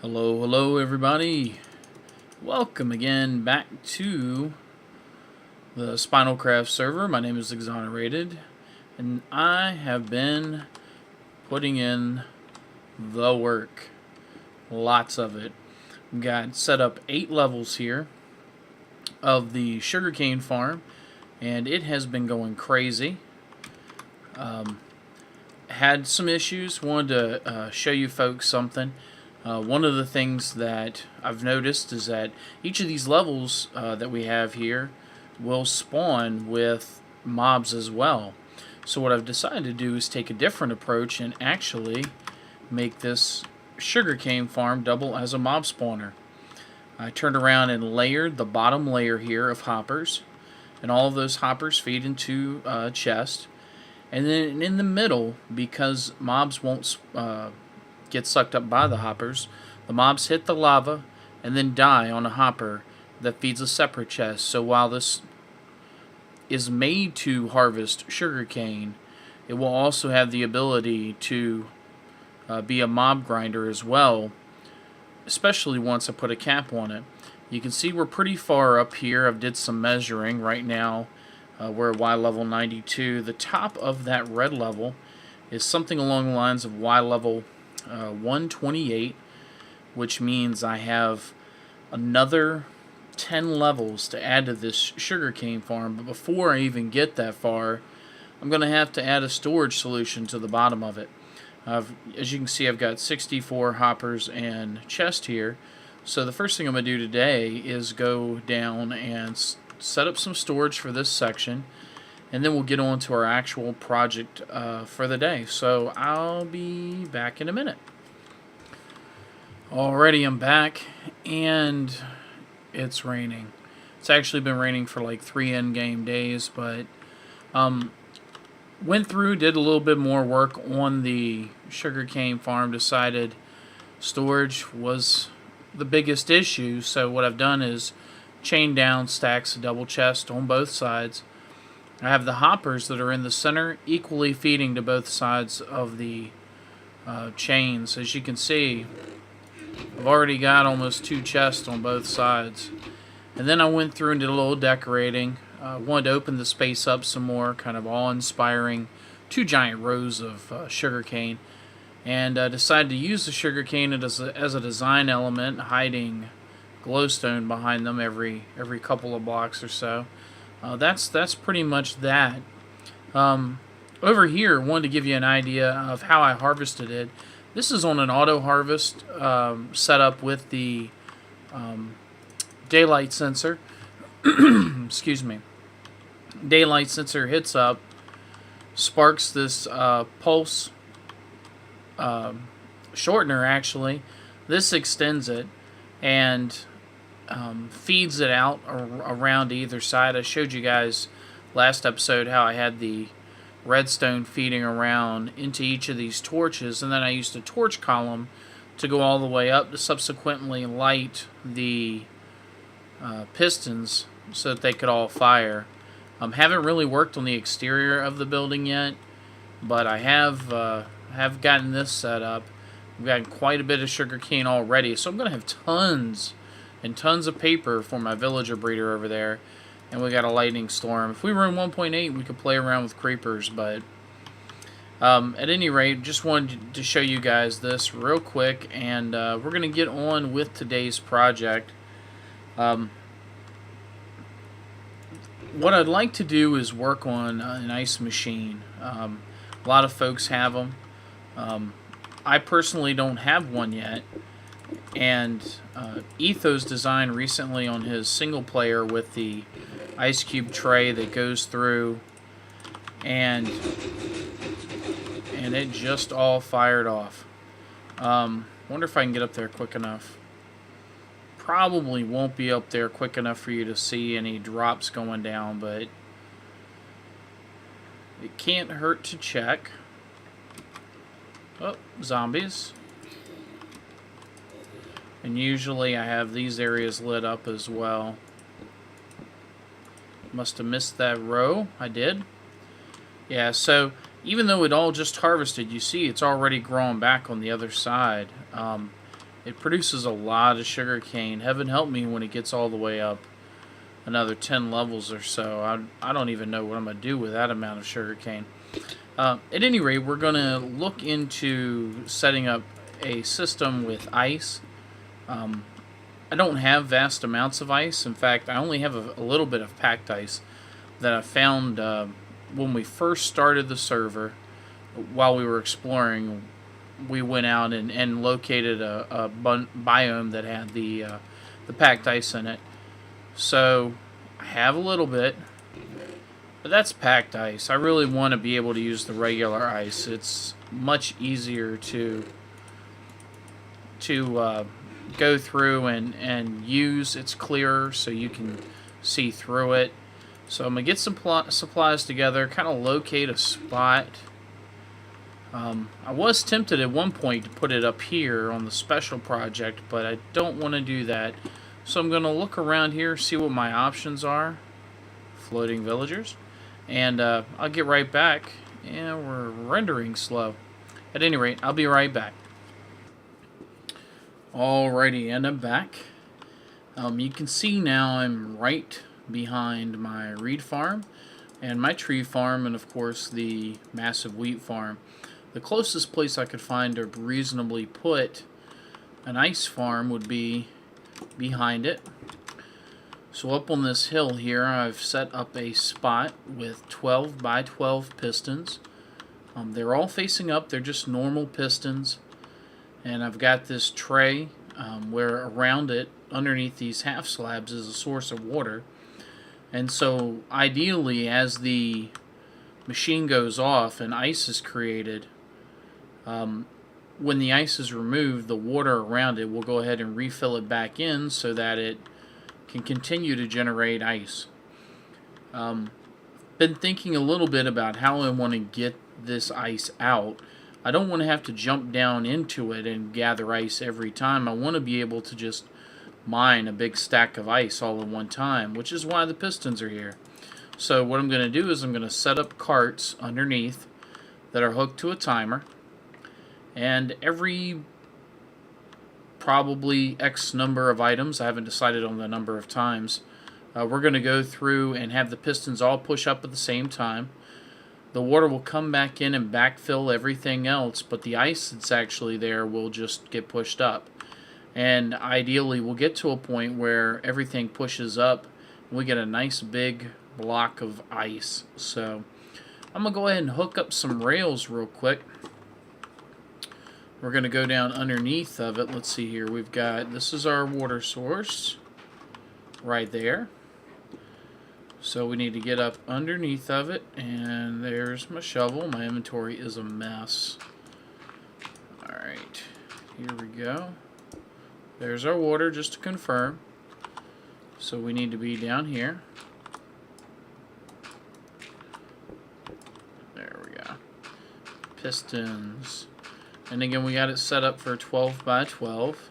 Hello everybody. Welcome again back to the Spinalcraft server. My name is Exonerated, and I have been putting in the work. Lots of it. We've got set up 8 levels here of the sugarcane farm, and it has been going crazy. Had some issues. Wanted to show you folks something. One of the things that I've noticed is that each of these levels that we have here will spawn with mobs as well. So what I've decided to do is take a different approach and actually make this sugarcane farm double as a mob spawner. I turned around and layered the bottom layer here of hoppers, and all of those hoppers feed into a chest. And then in the middle, because mobs won't get sucked up by the hoppers, the mobs hit the lava and then die on a hopper that feeds a separate chest. So while this is made to harvest sugarcane, it will also have the ability to be a mob grinder as well, especially once I put a cap on it. You can see we're pretty far up here. I've did some measuring right now. We're at Y level 92. The top of that red level is something along the lines of Y level 128, which means I have another 10 levels to add to this sugarcane farm. But before I even get that far, I'm going to have to add a storage solution to the bottom of it. As you can see, I've got 64 hoppers and chest here. So the first thing I'm going to do today is go down and set up some storage for this section, and then we'll get on to our actual project for the day. So I'll be back in a minute. Alrighty, I'm back, and it's raining. It's actually been raining for like 3 in-game days, but went through, did a little bit more work on the sugarcane farm, decided storage was the biggest issue. So what I've done is chain down stacks of double chest on both sides. I have the hoppers that are in the center equally feeding to both sides of the chains. As you can see, I've already got almost 2 chests on both sides. And then I went through and did a little decorating. Wanted to open the space up some more, kind of awe-inspiring. 2 giant rows of sugarcane. And decided to use the sugarcane as a design element, hiding glowstone behind them every couple of blocks or so. That's pretty much that. Over here, I wanted to give you an idea of how I harvested it. This is on an auto harvest setup with the daylight sensor. Excuse me. Daylight sensor hits up, sparks this pulse shortener actually. This extends it and feeds it out around either side. I showed you guys last episode how I had the redstone feeding around into each of these torches, and then I used a torch column to go all the way up to subsequently light the pistons so that they could all fire. Haven't really worked on the exterior of the building yet, but I have gotten this set up. We've gotten quite a bit of sugarcane already, so I'm going to have tons and tons of paper for my villager breeder over there. And we got a lightning storm. If we were in 1.8, we could play around with creepers, but at any rate, just wanted to show you guys this real quick, and we're going to get on with today's project. What I'd like to do is work on an ice machine. A lot of folks have them. I personally don't have one yet. And Etho's designed recently on his single player with the ice cube tray that goes through, and it just all fired off. Wonder if I can get up there quick enough. Probably won't be up there quick enough for you to see any drops going down, but it can't hurt to check. Oh, zombies. And usually I have these areas lit up as well. Must have missed that row. I did. Yeah, so even though it all just harvested, you see it's already growing back on the other side. it produces a lot of sugar cane. Heaven help me when it gets all the way up another 10 levels or so. I don't even know what I'm going to do with that amount of sugar cane. At any rate, we're going to look into setting up a system with ice. I don't have vast amounts of ice. In fact, I only have a little bit of packed ice that I found when we first started the server. While we were exploring, we went out and located a biome that had the packed ice in it. So I have a little bit, but that's packed ice. I really want to be able to use the regular ice. It's much easier to go through and use. It's clearer so you can see through it. So I'm going to get some supplies together, kind of locate a spot. I was tempted at one point to put it up here on the special project, but I don't want to do that. So I'm going to look around here, see what my options are. Floating villagers. And I'll get right back. Yeah, we're rendering slow. At any rate, I'll be right back. Alrighty, and I'm back. You can see now I'm right behind my reed farm and my tree farm, and of course the massive wheat farm. The closest place I could find to reasonably put an ice farm would be behind it. So up on this hill here, I've set up a spot with 12 by 12 pistons. They're all facing up. They're just normal pistons. And I've got this tray where around it, underneath these half slabs, is a source of water. And so ideally, as the machine goes off and ice is created, when the ice is removed, the water around it will go ahead and refill it back in so that it can continue to generate ice. Been thinking a little bit about how I want to get this ice out. I don't want to have to jump down into it and gather ice every time. I want to be able to just mine a big stack of ice all at one time, which is why the pistons are here. So what I'm going to do is I'm going to set up carts underneath that are hooked to a timer, and every probably X number of items, I haven't decided on the number of times, we're going to go through and have the pistons all push up at the same time. The water will come back in and backfill everything else, but the ice that's actually there will just get pushed up. And ideally, we'll get to a point where everything pushes up and we get a nice big block of ice. So I'm going to go ahead and hook up some rails real quick. We're going to go down underneath of it. Let's see here. We've got, this is our water source right there. So we need to get up underneath of it, and there's my shovel. My inventory is a mess. Alright, here we go. There's our water, just to confirm. So we need to be down here. There we go. Pistons. And again, we got it set up for 12 by 12.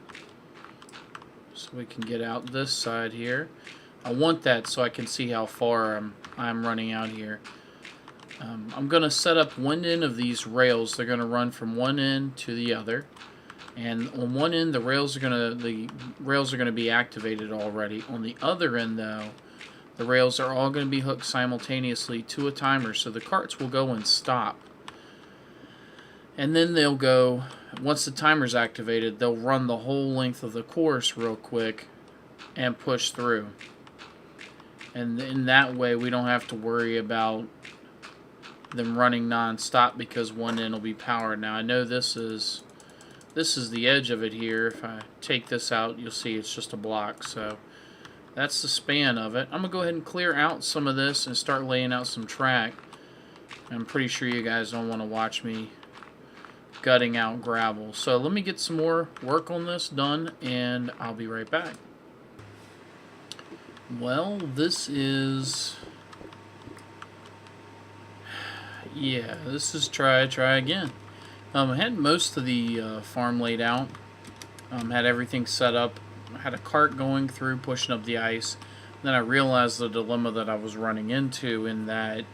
So we can get out this side here. I want that so I can see how far I'm running out here. I'm going to set up one end of these rails. They're going to run from one end to the other. And on one end, the rails are going to be activated already. On the other end, though, the rails are all going to be hooked simultaneously to a timer, so the carts will go and stop. And then they'll go, once the timer's activated, they'll run the whole length of the course real quick and push through. And in that way, we don't have to worry about them running non-stop because one end will be powered. Now, I know this is the edge of it here. If I take this out, you'll see it's just a block. So that's the span of it. I'm going to go ahead and clear out some of this and start laying out some track. I'm pretty sure you guys don't want to watch me gutting out gravel. So let me get some more work on this done, and I'll be right back. Well, this is... yeah, this is try again. I had most of the farm laid out. Had everything set up. I had a cart going through, pushing up the ice. Then I realized the dilemma that I was running into, in that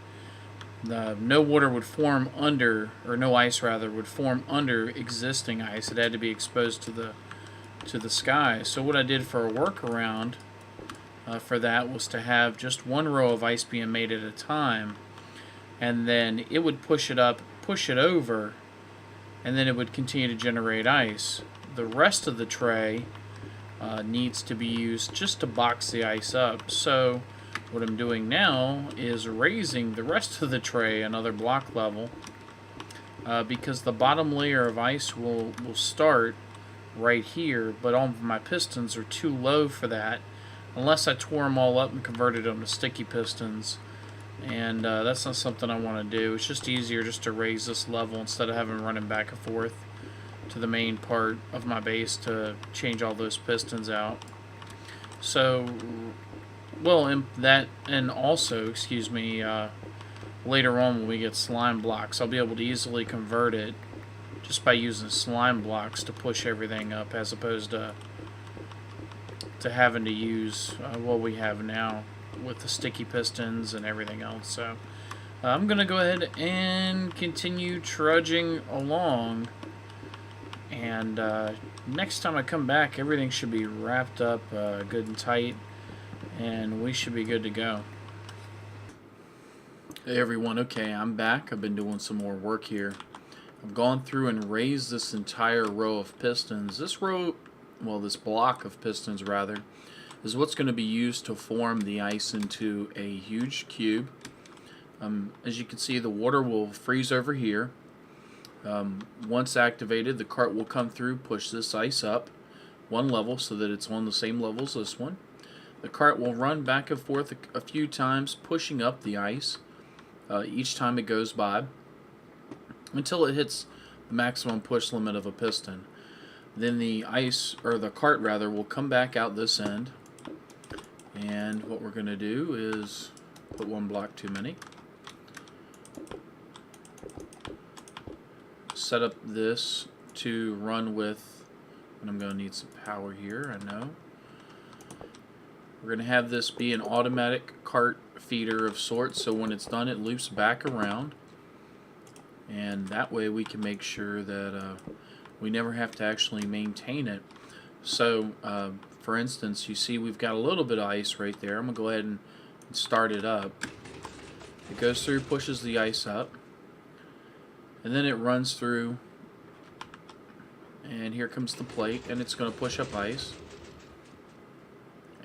no water would form under, or no ice rather, would form under existing ice. It had to be exposed to to the sky. So what I did for a workaround for that was to have just one row of ice being made at a time, and then it would push it up, push it over, and then it would continue to generate ice. The rest of the tray needs to be used just to box the ice up. So what I'm doing now is raising the rest of the tray another block level, because the bottom layer of ice will start right here, but all of my pistons are too low for that, unless I tore them all up and converted them to sticky pistons, and that's not something I want to do. It's just easier just to raise this level instead of having running back and forth to the main part of my base to change all those pistons out. So, well, and also, excuse me, later on when we get slime blocks, I'll be able to easily convert it just by using slime blocks to push everything up, as opposed to having to use what we have now with the sticky pistons and everything else. So I'm going to go ahead and continue trudging along, and next time I come back, everything should be wrapped up good and tight, and we should be good to go. Hey everyone, okay, I'm back. I've been doing some more work here. I've gone through and raised this entire row of pistons. This row, well, this block of pistons rather, is what's going to be used to form the ice into a huge cube. As you can see, the water will freeze over here. Once activated, the cart will come through, push this ice up one level so that it's on the same level as this one. The cart will run back and forth a few times, pushing up the ice each time it goes by, until it hits the maximum push limit of a piston. Then the ice, or the cart rather, will come back out this end, and what we're going to do is put one block too many. Set up this to run with, and I'm going to need some power here, I know. We're going to have this be an automatic cart feeder of sorts, so when it's done it loops back around, and that way we can make sure that we never have to actually maintain it. So for instance, you see we've got a little bit of ice right there. I'm going to go ahead and start it up. It goes through, pushes the ice up, and then it runs through, and here comes the plate, and it's going to push up ice,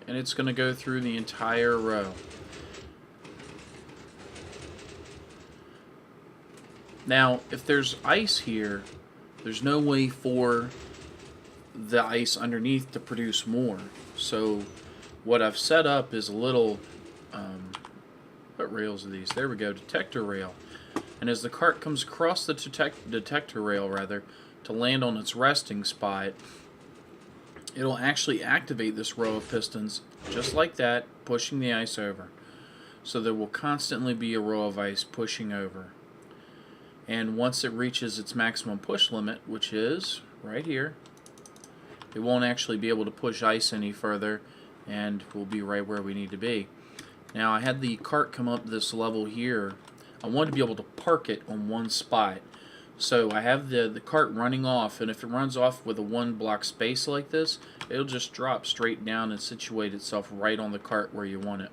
and it's going to go through the entire row. Now, if there's ice here, there's no way for the ice underneath to produce more. So what I've set up is a little, what rails are these? There we go, detector rail. And as the cart comes across the detector rail, rather, to land on its resting spot, it'll actually activate this row of pistons, just like that, pushing the ice over. So there will constantly be a row of ice pushing over. And once it reaches its maximum push limit, which is right here, it won't actually be able to push ice any further, and we'll be right where we need to be. Now, I had the cart come up this level here. I wanted to be able to park it on one spot. So I have the cart running off, and if it runs off with a one block space like this, it'll just drop straight down and situate itself right on the cart where you want it,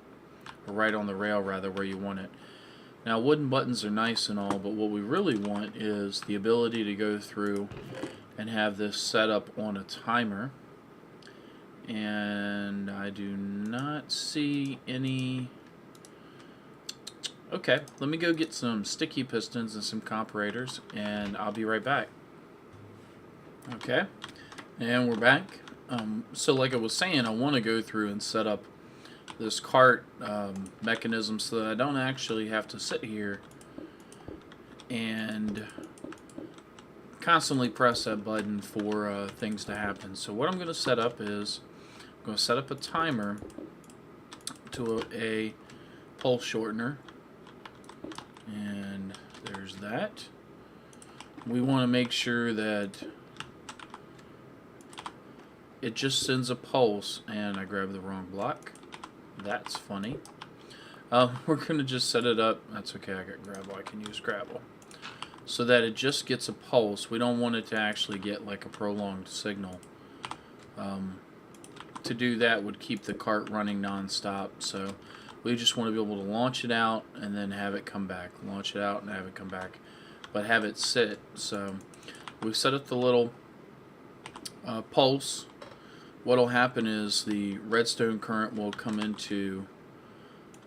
or right on the rail rather where you want it. Now, wooden buttons are nice and all, but what we really want is the ability to go through and have this set up on a timer. And I do not see any. Okay, let me go get some sticky pistons and some comparators, and I'll be right back. Okay, and we're back. So like I was saying, I want to go through and set up this cart mechanism so that I don't actually have to sit here and constantly press that button for things to happen. So what I'm going to set up is I'm going to set up a timer to a pulse shortener, and there's that. We want to make sure that it just sends a pulse, and I grabbed the wrong block. That's funny. We're going to just set it up. That's okay, I got Grabble. I can use Grabble. So that it just gets a pulse. We don't want it to actually get like a prolonged signal. To do that would keep the cart running non-stop. So we just want to be able to launch it out and then have it come back. Launch it out and have it come back. But have it sit. So we've set up the little pulse. What will happen is the redstone current will come into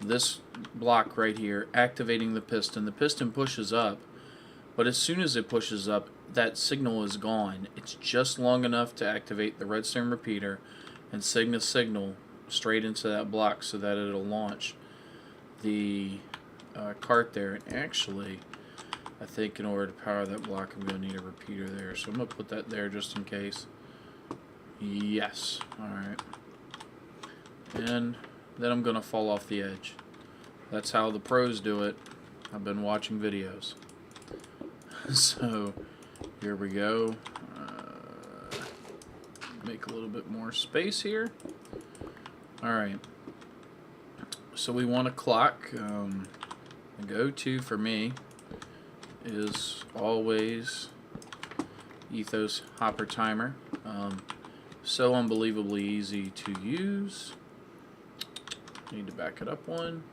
this block right here, activating the piston. The piston pushes up, but as soon as it pushes up, that signal is gone. It's just long enough to activate the redstone repeater and send a signal straight into that block so that it'll launch the cart there. And actually, I think in order to power that block, I'm going to need a repeater there. So I'm going to put that there just in case. Yes. Alright. And then I'm going to fall off the edge. That's how the pros do it. I've been watching videos. So, here we go. Make a little bit more space here. Alright. So we want a clock. The go-to for me is always Ethos Hopper Timer. So unbelievably easy to use. Need to back it up one.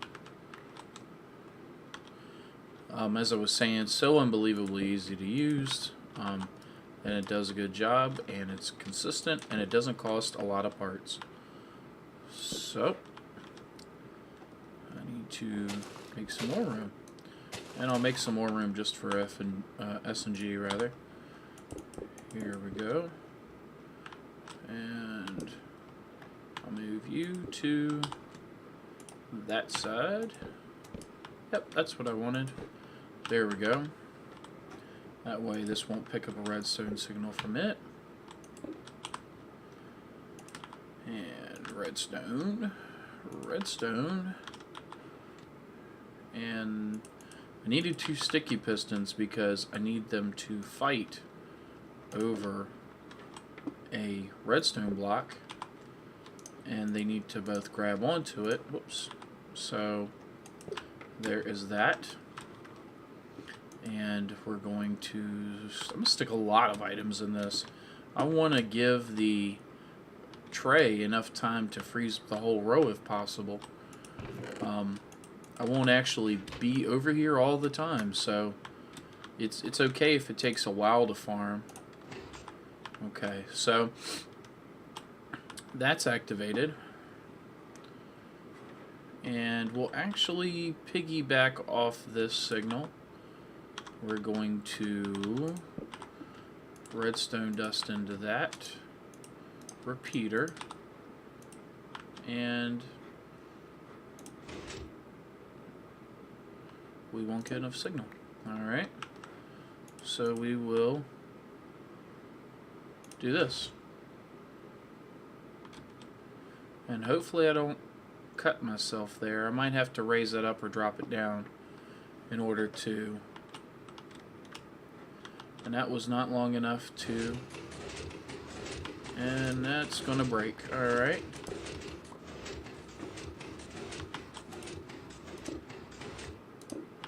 As I was saying, so unbelievably easy to use, and it does a good job, and it's consistent, and it doesn't cost a lot of parts. So I need to make some more room, and I'll make some more room just for S and G rather. Here we go. And I'll move you to that side. Yep, that's what I wanted. There we go. That way this won't pick up a redstone signal from it. And redstone. Redstone. And I needed 2 sticky pistons because I need them to fight over a redstone block, and they need to both grab onto it. Whoops. So there is that. And we're going to, I'm going to stick a lot of items in this. I want to give the tray enough time to freeze the whole row if possible. I won't actually be over here all the time, so it's okay if it takes a while to farm. Okay, so that's activated, and we'll actually piggyback off this signal. We're going to redstone dust into that repeater, and we won't get enough signal. Alright, so we will do this. And hopefully I don't cut myself there. I might have to raise that up or drop it down in order to. And that was not long enough to. And that's gonna break. Alright.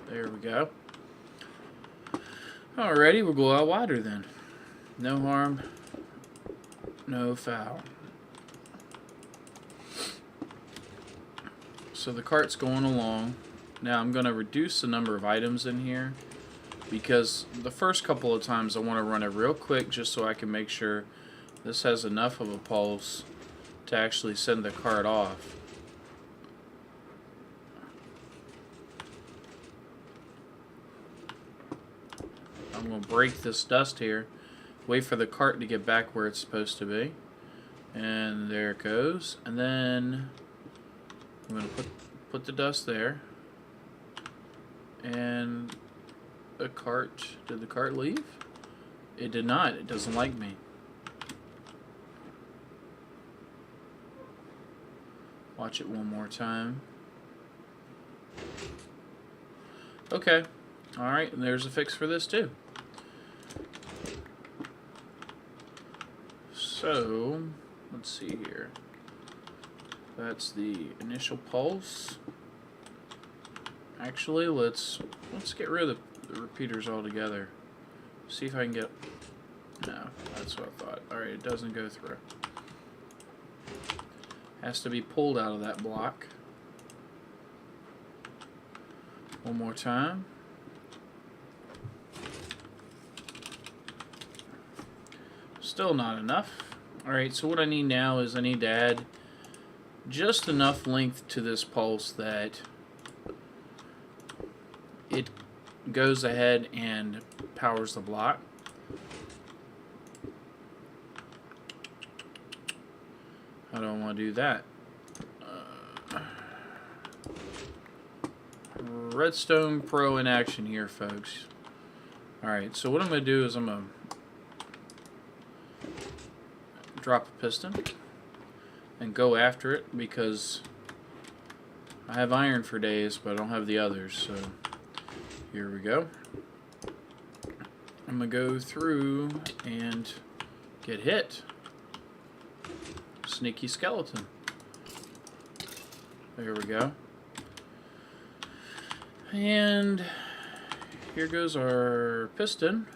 There we go. Alrighty, we'll go out wider then. No harm, no foul. So the cart's going along. Now I'm going to reduce the number of items in here because the first couple of times I want to run it real quick just so I can make sure this has enough of a pulse to actually send the cart off. I'm going to break this dust here. Wait for the cart to get back where it's supposed to be. And there it goes. And then I'm going to put the dust there. And the cart, did the cart leave? It did not. It doesn't like me. Watch it one more time. Okay. Alright, and there's a fix for this too. So, let's see here. That's the initial pulse. Actually, let's get rid of the repeaters altogether. See if I can get. No, that's what I thought. Alright, it doesn't go through. has to be pulled out of that block. One more time. Still not enough. Alright, so what I need now is I need to add just enough length to this pulse that it goes ahead and powers the block. How do I want to do that? Redstone Pro in action here, folks. Alright, so what I'm going to do is I'm going to drop a piston and go after it, because I have iron for days, but I don't have the others. So here we go. I'm going to go through and get hit. Sneaky skeleton. There we go. And here goes our piston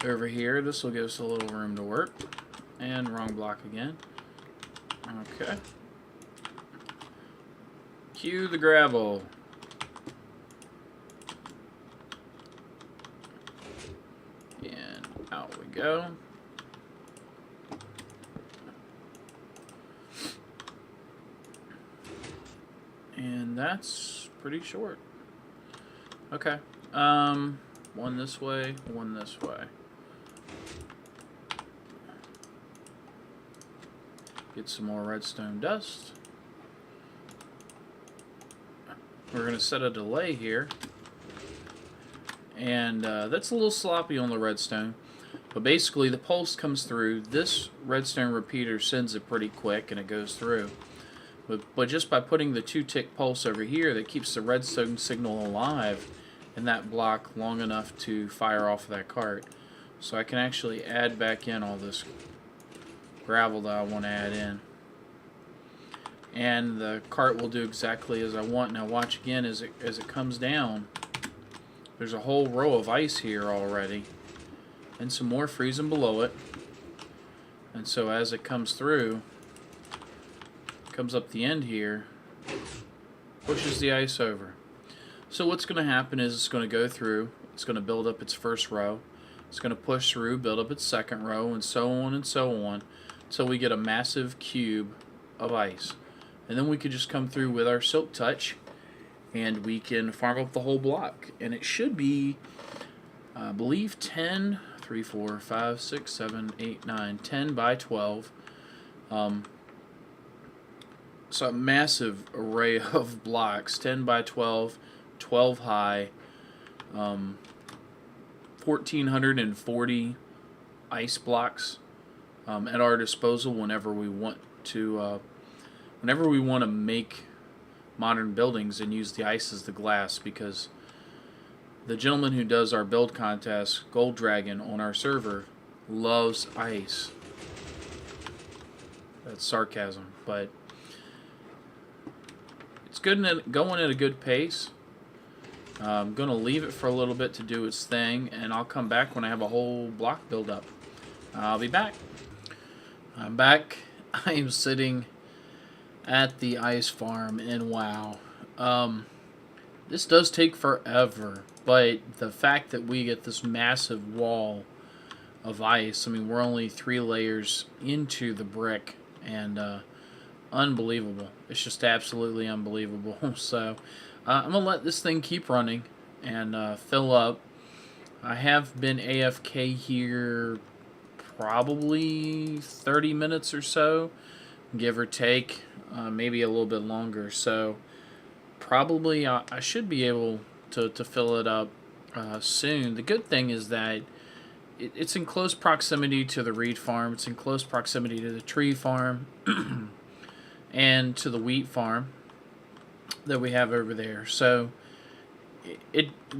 over here. This will give us a little room to work. And wrong block again. Okay. Cue the gravel. And out we go. And that's pretty short. Okay. One this way, one this way. Get some more redstone dust. We're going to set a delay here. And that's a little sloppy on the redstone. But basically the pulse comes through. This redstone repeater sends it pretty quick and it goes through. But just by putting the 2-tick pulse over here, that keeps the redstone signal alive in that block long enough to fire off of that cart. So I can actually add back in all this gravel that I want to add in. And the cart will do exactly as I want. Now watch again as it comes down. There's a whole row of ice here already. And some more freezing below it. And so as it comes through, comes up the end here, pushes the ice over. So what's going to happen is it's going to go through, it's going to build up its first row, it's going to push through, build up its second row, and so on until we get a massive cube of ice. And then we could just come through with our silk touch and we can farm up the whole block. And it should be, I believe, 10, 3, 4, 5, 6, 7, 8, 9, 10 by 12. So a massive array of blocks, 10 by 12, 12 high, 1,440 ice blocks at our disposal whenever we want to make modern buildings and use the ice as the glass, because the gentleman who does our build contest, Gold Dragon, on our server, loves ice. That's sarcasm, but it's good and going at a good pace. I'm going to leave it for a little bit to do its thing, and I'll come back when I have a whole block build up. I'll be back. I'm back. I am sitting at the ice farm, and wow. This does take forever, but the fact that we get this massive wall of ice, I mean, we're only 3 layers into the brick, and unbelievable. It's just absolutely unbelievable. So I'm going to let this thing keep running and fill up. I have been AFK here probably 30 minutes or so, give or take, maybe a little bit longer. So probably I should be able to fill it up soon. The good thing is that it's in close proximity to the reed farm. It's in close proximity to the tree farm and to the wheat farm that we have over there. So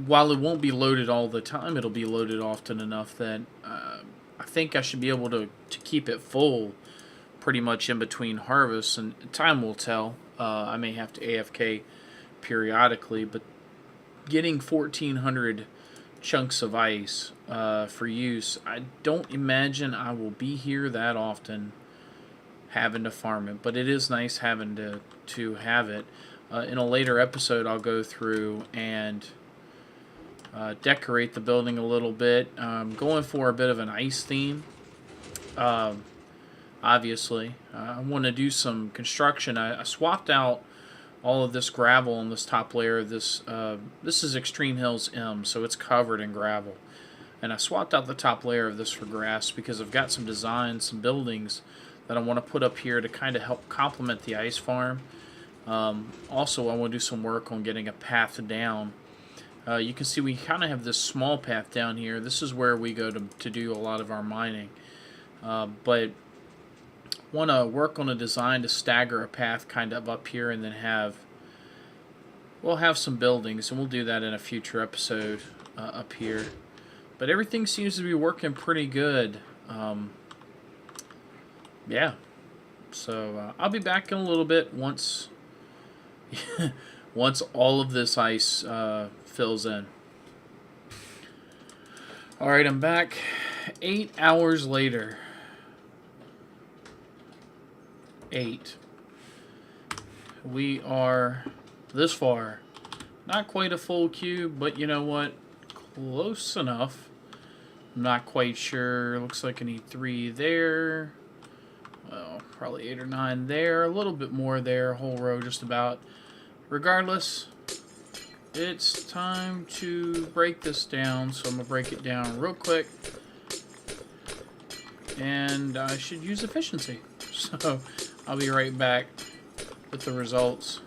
while it won't be loaded all the time, it'll be loaded often enough that I think I should be able to keep it full pretty much in between harvests, and time will tell. I may have to AFK periodically, but getting 1,400 chunks of ice for use, I don't imagine I will be here that often having to farm it, but it is nice having to have it. In a later episode, I'll go through and decorate the building a little bit. Going for a bit of an ice theme. Obviously, I want to do some construction. I swapped out all of this gravel on this top layer of this. This is Extreme Hills M, so it's covered in gravel. And I swapped out the top layer of this for grass because I've got some designs, some buildings that I want to put up here to kind of help complement the ice farm. Also, I want to do some work on getting a path down. You can see we kind of have this small path down here. This is where we go to do a lot of our mining. But want to work on a design to stagger a path kind of up here, and then we'll have some buildings, and we'll do that in a future episode up here. But everything seems to be working pretty good. Yeah. So I'll be back in a little bit once once all of this ice fills in. Alright, I'm back 8 hours later. 8. We are this far. Not quite a full cube, but you know what? Close enough. I'm not quite sure. Looks like I need 3 there. Well, probably 8 or 9 there. A little bit more there. A whole row just about. Regardless, it's time to break this down. So I'm going to break it down real quick. And I should use efficiency. So I'll be right back with the results.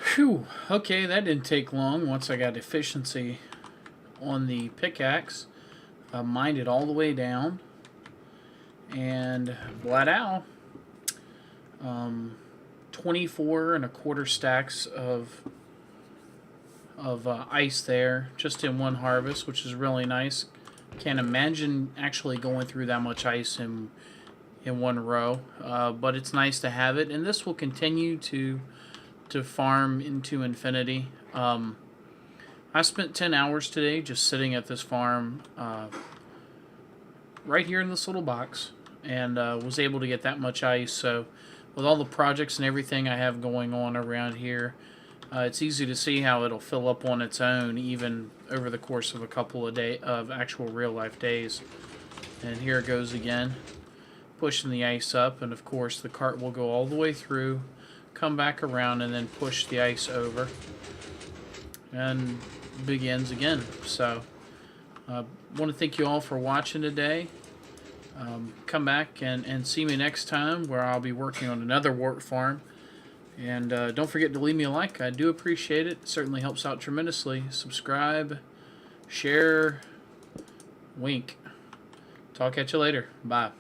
Phew. Okay, that didn't take long once I got efficiency on the pickaxe. I mined it all the way down. And blah-dow. 24 and a quarter stacks of ice there, just in one harvest, which is really nice. Can't imagine actually going through that much ice in one row, but it's nice to have it, and this will continue to farm into infinity. I spent 10 hours today just sitting at this farm right here in this little box, and was able to get that much ice. So with all the projects and everything I have going on around here, it's easy to see how it'll fill up on its own, even over the course of a couple of actual real-life days. And here it goes again, pushing the ice up, and of course the cart will go all the way through, come back around, and then push the ice over, and begins again. So I want to thank you all for watching today. Come back and see me next time, where I'll be working on another wart farm. And don't forget to leave me a like. I do appreciate it. It certainly helps out tremendously. Subscribe, share, wink. Talk at you later. Bye.